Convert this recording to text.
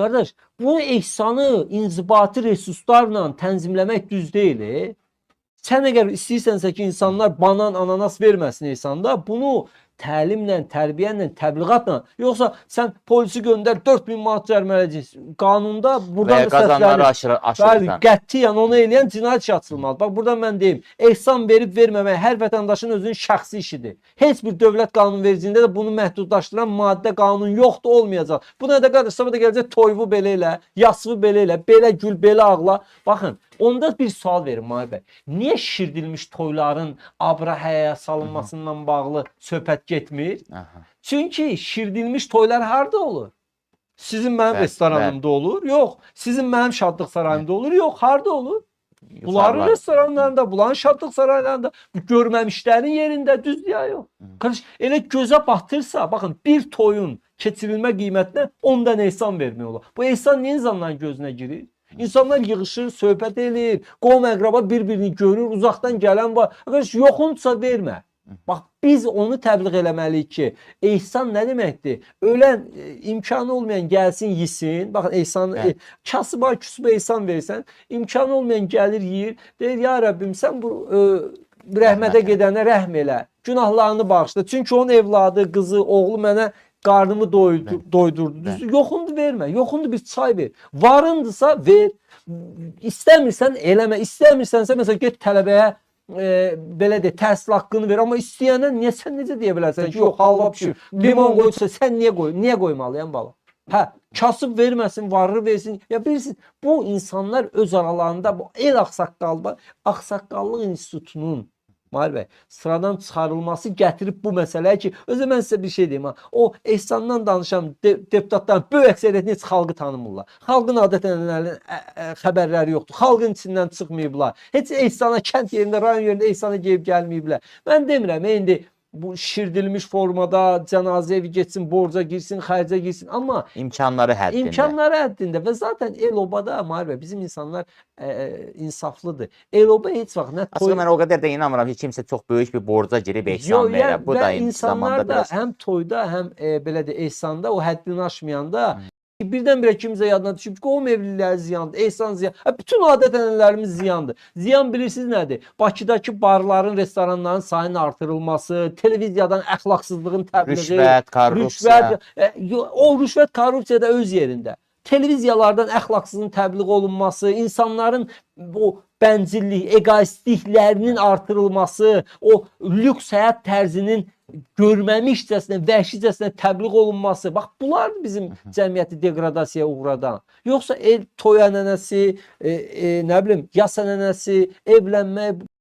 Qardaş, bu ehsanı inzibati resurslarla tənzimləmək düz deyil. Sən əgər istəyirsənsə ki, insanlar banan, ananas verməsin ehsanda, bunu təlimlə, tərbiyənlə, təbliğatla, yoxsa sən polisi göndər 4000 manat cərimələyəcəksən. Qanunda buradan da qazanları səslənir. Qətiyyən onu eləyən cinayət işi açılmalıdır. Bax, buradan mən deyim, ehsan verib verməmək hər vətəndaşın özünün şəxsi işidir. Heç bir dövlət qanunvericiliyində də bunu məhdudlaşdıran maddə qanun yoxdur, olmayacaq. Buna da qardaş, sabah da gələcək toyuvu belə elə, yasığı belə elə, belə gül, belə ağla. Baxın, onda bir sual verin Mahir bəy. Niyə şişirdilmiş toyların abrahəyə salınmasından bağlı söhbət getmir? Çünki şişirdilmiş toylar harda olur? Sizin mənim restoranımda olur? Yox. Sizin mənim şadlıq sarayımda olur? Yox. Harda olur? Bunların restoranlarında, bunların şadlıq saraylarında, görməmişlərin yerində, düz ya yox. Qardaş, elə gözə batırsa, baxın, bir toyun keçirilmə qiymətinə 10 dənə ehsan vermək olur. Bu ehsan niyə insanların gözünə girir? İnsanlar yığışır, söhbət edir, qovm əqraba bir-birini görür, uzaqdan gələn var. Arkadaş, yoxundursa vermə. Bax, biz onu təbliğ eləməliyik ki, ehsan nə deməkdir? Ölən, imkanı olmayan gəlsin, yesin. Baxın, ehsan, kasıba, küsübə ehsan versən, imkanı olmayan gəlir, yiyir. Deyir, ya Rəbbim, sən bu rəhmətə gedənə rəhm elə, günahlarını bağışla. Çünki onun evladı, qızı, oğlu mənə qarnımı doydurdu. Yoxundu vermə. Yoxundu bir çay ver. Varındısa ver. İstəmirsən eləmə. İstəmirsənsə məsələn get tələbəyə belə de təhsil haqqını ver. Amma istəyənə niyə sən necə deyə bilərsən ki, yox halva pişir. Limon qoysa sən niyə qoymalıyam bala? Hə, kasıb verməsin, varlı versin. Ya bilirsiniz, bu insanlar öz aralarında bu el ağsaqqallıq institutunun Mahir bəy, sıradan çıxarılması gətirib bu məsələyə ki, özü mən sizə bir şey deyim. O ehsandan danışan deputatların böyük əksəriyyətini heç xalqı tanımırlar. Xalqın adət-ənənələrinin xəbərləri yoxdur. Xalqın içindən çıxmayıblar. Heç ehsana, kənd yerində, rayon yerində ehsana gəlib gəlməyiblər. Mən demirəm, indi bu şişirdilmiş formada cənazə evi geçsin, borca girsin, xərcə girsin. Amma imkanları həddində. İmkanları həddində və zaten el-obada Mahir bəy, bizim insanlar insaflıdır. El-oba heç vaxt nə toy... Aslında mən o qədər də inanmıram ki, kimsə çox böyük bir borca girib ehsan verər. Bu da insanlar da həm toyda, həm belə də ehsanda o həddini aşmayanda birdən-birə kimsə yadına düşüb ki, qovm evliləri ziyandır, ehsan ziyan. Bütün adət-ənənələrimiz ziyandır. Ziyan bilirsiniz nədir? Bakıdakı barların, restoranların sayının artırılması, televiziyadan əxlaqsızlığın təbliği, rüşvət, korrupsiya. O rüşvət, korrupsiya da öz yerində. Televiziyalardan əxlaqsızlığın təbliğ olunması, insanların o bəncillik, egoistliklərinin artırılması, o lüks həyat tərzinin görməmişcəsinə, vəhşicəsinə təbliğ olunması. Bax, bunlar bizim cəmiyyəti degradasiyaya uğradan. Yoxsa toy ənənəsi, nə bilim, yas ənənəsi, evlənmək,